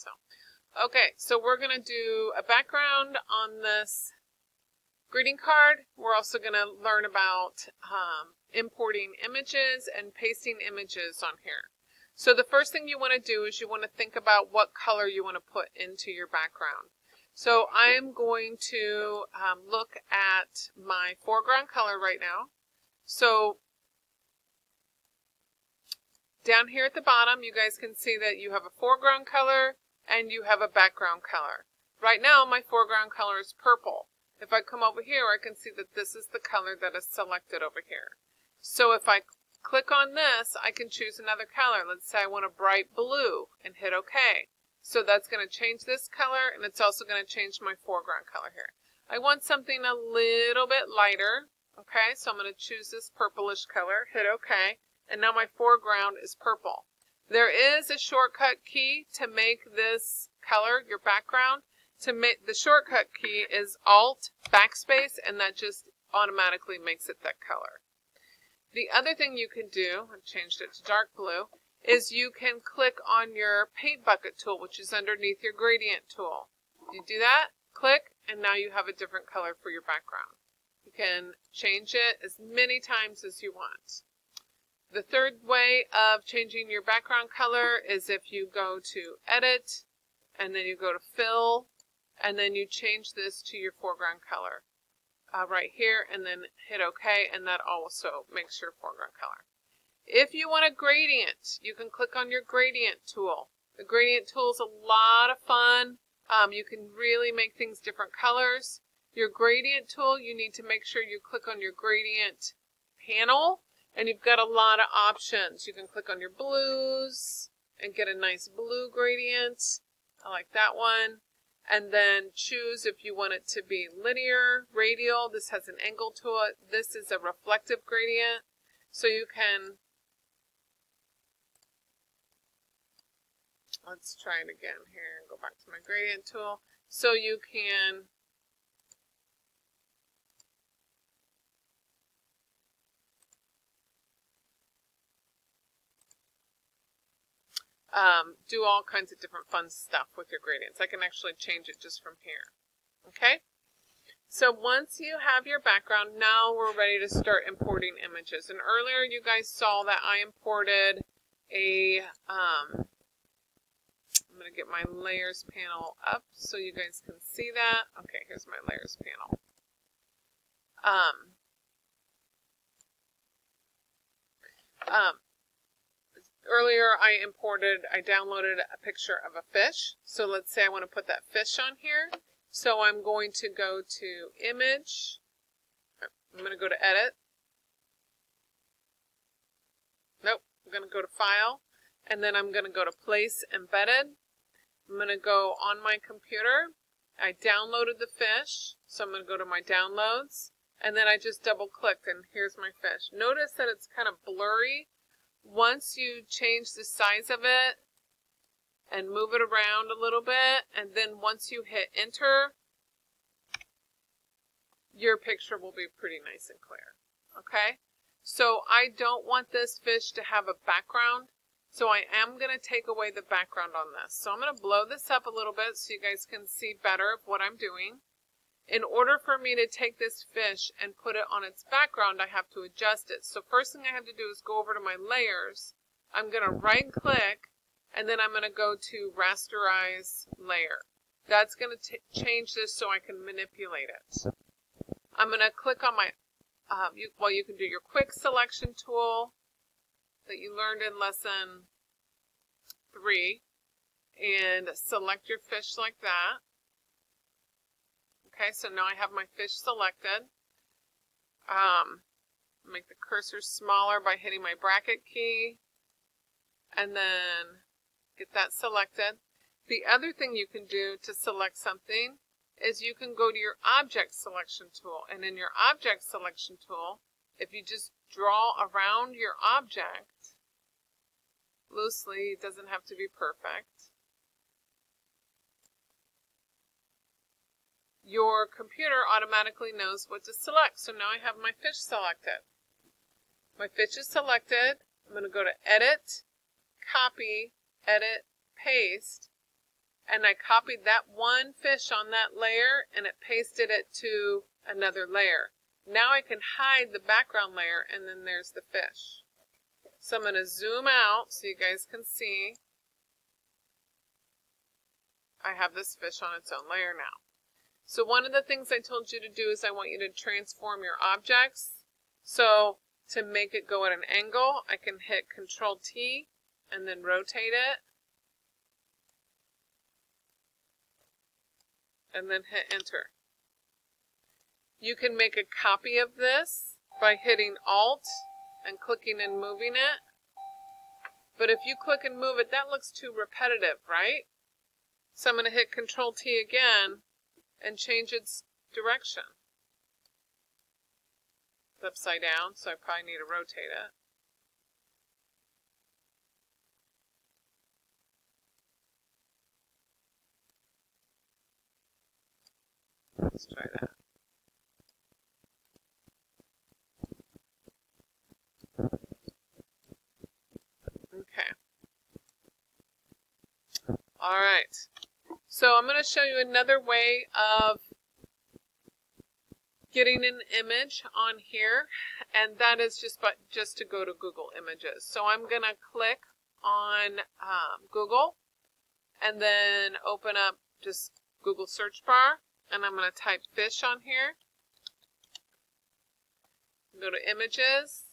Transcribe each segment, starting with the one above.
so. Okay, so we're going to do a background on this greeting card. We're also going to learn about importing images and pasting images on here. So the first thing you want to do is you want to think about what color you want to put into your background. So I'm going to look at my foreground color right now. So down here at the bottom, you guys can see that you have a foreground color and you have a background color. Right now, my foreground color is purple. If I come over here, I can see that this is the color that is selected over here. So if I click on this, I can choose another color. Let's say I want a bright blue and hit OK. So that's going to change this color, and it's also going to change my foreground color here. I want something a little bit lighter. Okay, so I'm going to choose this purplish color, hit OK, and now my foreground is purple. There is a shortcut key to make this color your background. To make the shortcut key is Alt backspace, and that just automatically makes it that color. The other thing you can do, I've changed it to dark blue, is you can click on your paint bucket tool, which is underneath your gradient tool. You do that, click, and now you have a different color for your background. You can change it as many times as you want. The third way of changing your background color is if you go to Edit, and then you go to Fill, and then you change this to your foreground color right here, and then hit OK, and that also makes your foreground color. If you want a gradient, you can click on your gradient tool. The gradient tool is a lot of fun. You can really make things different colors. Your gradient tool, you need to make sure you click on your gradient panel, and you've got a lot of options. You can click on your blues and get a nice blue gradient. I like that one. And then choose if you want it to be linear, radial. This has an angle to it. This is a reflective gradient. So you can, let's try it again here and go back to my gradient tool. So you can do all kinds of different fun stuff with your gradients. I can actually change it just from here. Okay? So once you have your background, now we're ready to start importing images. And earlier you guys saw that I imported a, I'm going to get my layers panel up so you guys can see that. Okay, here's my layers panel. Earlier I downloaded a picture of a fish. So let's say I want to put that fish on here. So I'm going to go to Image. I'm going to go to Edit. Nope, I'm going to go to File. And then I'm going to go to Place Embedded. I'm going to go on my computer. I downloaded the fish. So I'm going to go to my downloads. And then I just double clicked and here's my fish. Notice that it's kind of blurry. Once you change the size of it and move it around a little bit, and then once you hit enter, your picture will be pretty nice and clear. Okay? So I don't want this fish to have a background, so I am going to take away the background on this. So I'm going to blow this up a little bit so you guys can see better of what I'm doing. In order for me to take this fish and put it on its background, I have to adjust it. So first thing I have to do is go over to my layers. I'm going to right click, and then I'm going to go to rasterize layer. That's going to change this so I can manipulate it. I'm going to click on my, you can do your quick selection tool that you learned in lesson 3 and select your fish like that. Okay, so now I have my fish selected. Make the cursor smaller by hitting my bracket key, and then get that selected. The other thing you can do to select something is you can go to your object selection tool, and in your object selection tool, if you just draw around your object loosely, it doesn't have to be perfect, your computer automatically knows what to select. So now I have my fish selected. My fish is selected. I'm going to go to Edit, Copy, Edit, Paste, and I copied that one fish on that layer and it pasted it to another layer. Now I can hide the background layer, and then there's the fish. So I'm going to zoom out so you guys can see. I have this fish on its own layer now. So one of the things I told you to do is I want you to transform your objects. So to make it go at an angle, I can hit Control T and then rotate it. And then hit Enter. You can make a copy of this by hitting Alt and clicking and moving it. But if you click and move it, that looks too repetitive, right? So I'm going to hit Control T again and change its direction. It's upside down, so I probably need to rotate it. Let's try that. Okay. All right. So I'm going to show you another way of getting an image on here, and that is just to go to Google Images. So I'm going to click on Google and then open up just Google search bar, and I'm going to type fish on here. Go to Images,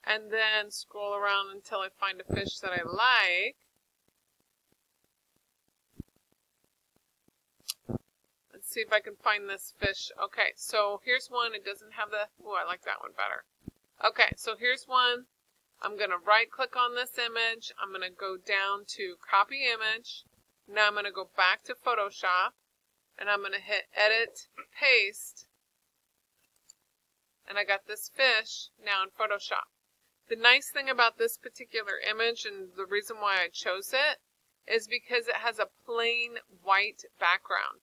and then scroll around until I find a fish that I like. Let's see if I can find this fish. Okay, so here's one. It doesn't have the... Oh, I like that one better. Okay, so here's one. I'm going to right click on this image. I'm going to go down to Copy Image. Now I'm going to go back to Photoshop, and I'm going to hit Edit, Paste, and I got this fish now in Photoshop. The nice thing about this particular image, and the reason why I chose it, is because it has a plain white background.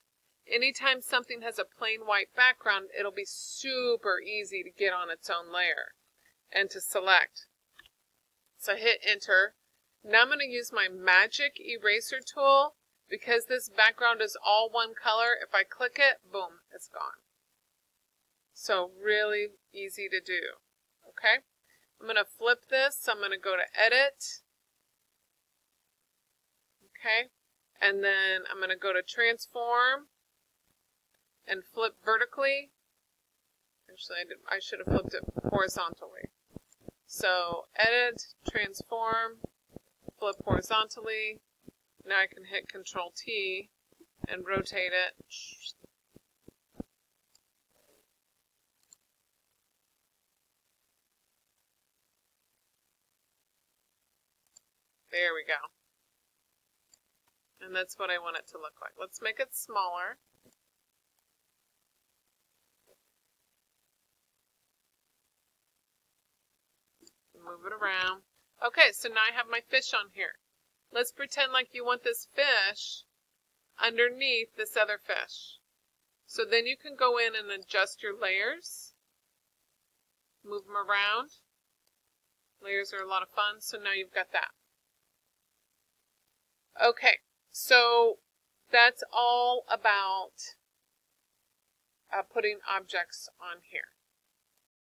Anytime something has a plain white background, it'll be super easy to get on its own layer and to select. So hit Enter. Now I'm going to use my Magic Eraser tool. Because this background is all one color, if I click it, boom, it's gone. So really easy to do. Okay? I'm going to flip this. So I'm going to go to Edit. Okay? And then I'm going to go to Transform and flip vertically. Actually, I should have flipped it horizontally. So Edit, Transform, flip horizontally. Now I can hit Control T and rotate it. There we go. And that's what I want it to look like. Let's make it smaller. Move it around. Okay, so now I have my fish on here. Let's pretend like you want this fish underneath this other fish. So then you can go in and adjust your layers. Move them around. Layers are a lot of fun, so now you've got that. Okay, so that's all about putting objects on here.